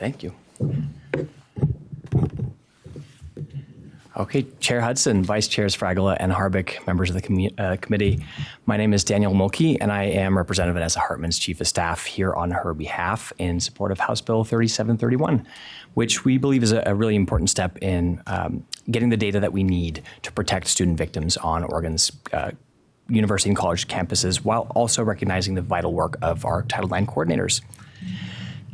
Thank you. Okay, Chair Hudson, Vice Chairs Fragola and Harbeck, members of the committee. My name is Daniel Moltke, and I am represented as Hartman's Chief of Staff here on her behalf in support of House Bill 3731, which we believe is a really important step in getting the data that we need to protect student victims on Oregon's university and college campuses, while also recognizing the vital work of our Title IX coordinators.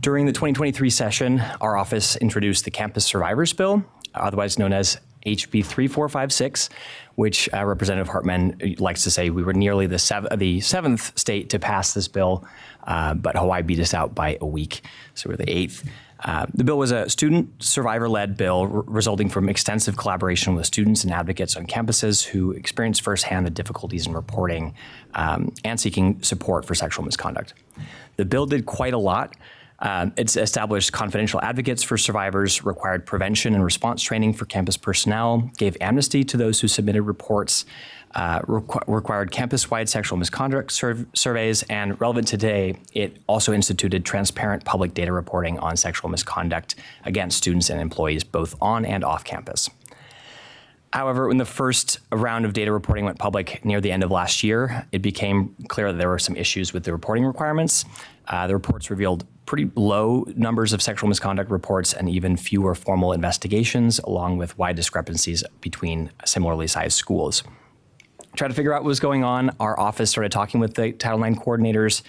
During the 2023 session, our office introduced the Campus Survivors Bill, otherwise known as HB 3456, which Representative Hartman likes to say we were nearly the seventh state to pass this bill, but Hawaii beat us out by a week, so we're the eighth. The bill was a student survivor-led bill resulting from extensive collaboration with students and advocates on campuses who experienced firsthand the difficulties in reporting and seeking support for sexual misconduct. The bill did quite a lot. It's established confidential advocates for survivors, required prevention and response training for campus personnel, gave amnesty to those who submitted reports, required campus-wide sexual misconduct surveys, and relevant today, it also instituted transparent public data reporting on sexual misconduct against students and employees both on and off campus. However, when the first round of data reporting went public near the end of last year, it became clear that there were some issues with the reporting requirements. The reports revealed pretty low numbers of sexual misconduct reports and even fewer formal investigations, along with wide discrepancies between similarly sized schools. Try to figure out what was going on. Our office started talking with the Title IX coordinators,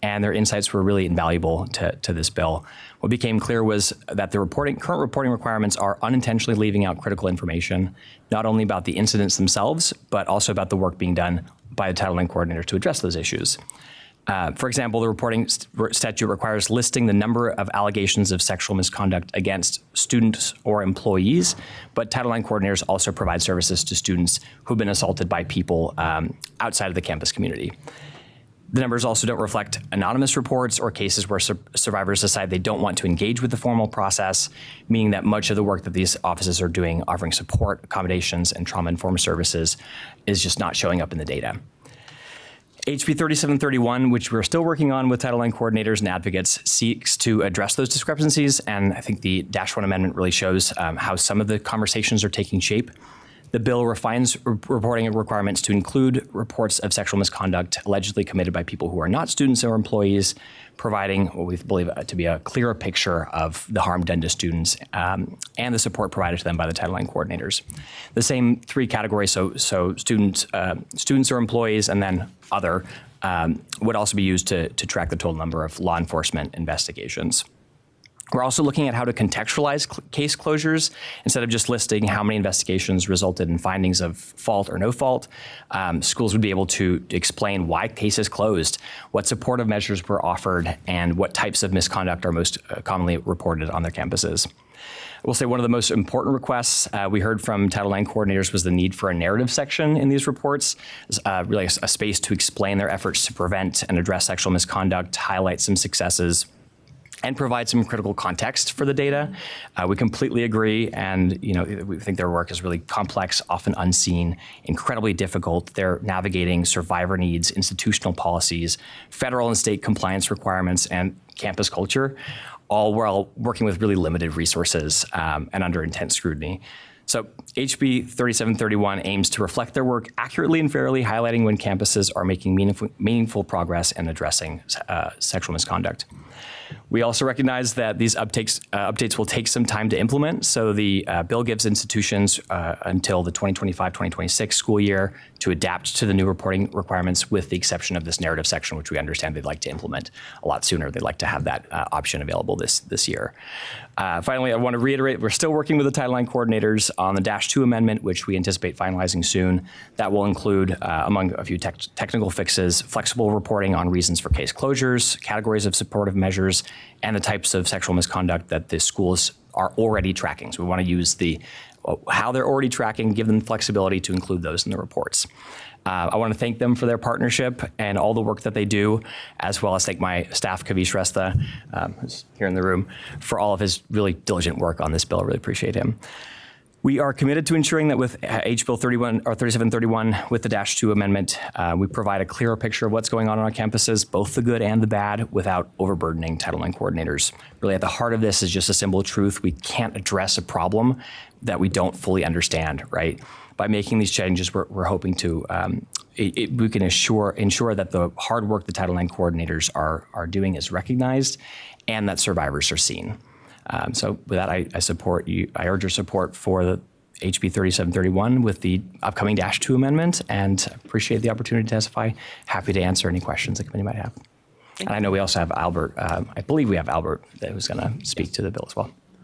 and their insights were really invaluable to this bill. What became clear was that the current reporting requirements are unintentionally leaving out critical information, not only about the incidents themselves, but also about the work being done by the Title IX coordinator to address those issues. For example, the reporting statute requires listing the number of allegations of sexual misconduct against students or employees, but Title IX coordinators also provide services to students who've been assaulted by people outside of the campus community. The numbers also don't reflect anonymous reports or cases where survivors decide they don't want to engage with the formal process, meaning that much of the work that these offices are doing, offering support, accommodations, and trauma-informed services, is just not showing up in the data. HB 3731, which we're still working on with Title IX coordinators and advocates, seeks to address those discrepancies, and I think the Dash 1 amendment really shows how some of the conversations are taking shape. The bill refines reporting requirements to include reports of sexual misconduct allegedly committed by people who are not students or employees, providing what we believe to be a clearer picture of the harm done to students and the support provided to them by the Title IX coordinators. The same three categories, so students or employees, and then other, would also be used to track the total number of law enforcement investigations. We're also looking at how to contextualize case closures instead of just listing how many investigations resulted in findings of fault or no fault. Schools would be able to explain why cases closed, what supportive measures were offered, and what types of misconduct are most commonly reported on their campuses. I will say one of the most important requests we heard from Title IX coordinators was the need for a narrative section in these reports, really a space to explain their efforts to prevent and address sexual misconduct, highlight some successes, and provide some critical context for the data. We completely agree, and we think their work is really complex, often unseen, incredibly difficult. They're navigating survivor needs, institutional policies, federal and state compliance requirements, and campus culture, all while working with really limited resources and under intense scrutiny. So HB 3731 aims to reflect their work accurately and fairly, highlighting when campuses are making meaningful progress in addressing sexual misconduct. We also recognize that these updates will take some time to implement, so the bill gives institutions until the 2025-2026 school year to adapt to the new reporting requirements, with the exception of this narrative section, which we understand they'd like to implement a lot sooner. They'd like to have that option available this year. Finally, I want to reiterate, we're still working with the Title IX coordinators on the Dash 2 amendment, which we anticipate finalizing soon. That will include, among a few technical fixes, flexible reporting on reasons for case closures, categories of supportive measures, and the types of sexual misconduct that the schools are already tracking. So we want to use how they're already tracking, give them flexibility to include those in the reports. I want to thank them for their partnership and all the work that they do, as well as thank my staff, Kavish Resta, who's here in the room, for all of his really diligent work on this bill. I really appreciate him. We are committed to ensuring that with H. Bill 3731, with the -2 amendment, we provide a clearer picture of what's going on our campuses, both the good and the bad, without overburdening Title IX coordinators. Really, at the heart of this is just a simple truth: we can't address a problem that we don't fully understand. Right? By making these changes, we're hoping to we can ensure that the hard work the Title IX coordinators are doing is recognized, and that survivors are seen. So with that, I support you. I urge your support for the HB 3731 with the upcoming -2 amendment, and appreciate the opportunity to testify. Happy to answer any questions the committee might have. And I know we also have Albert. I believe we have Albert who's going to speak to the bill as well.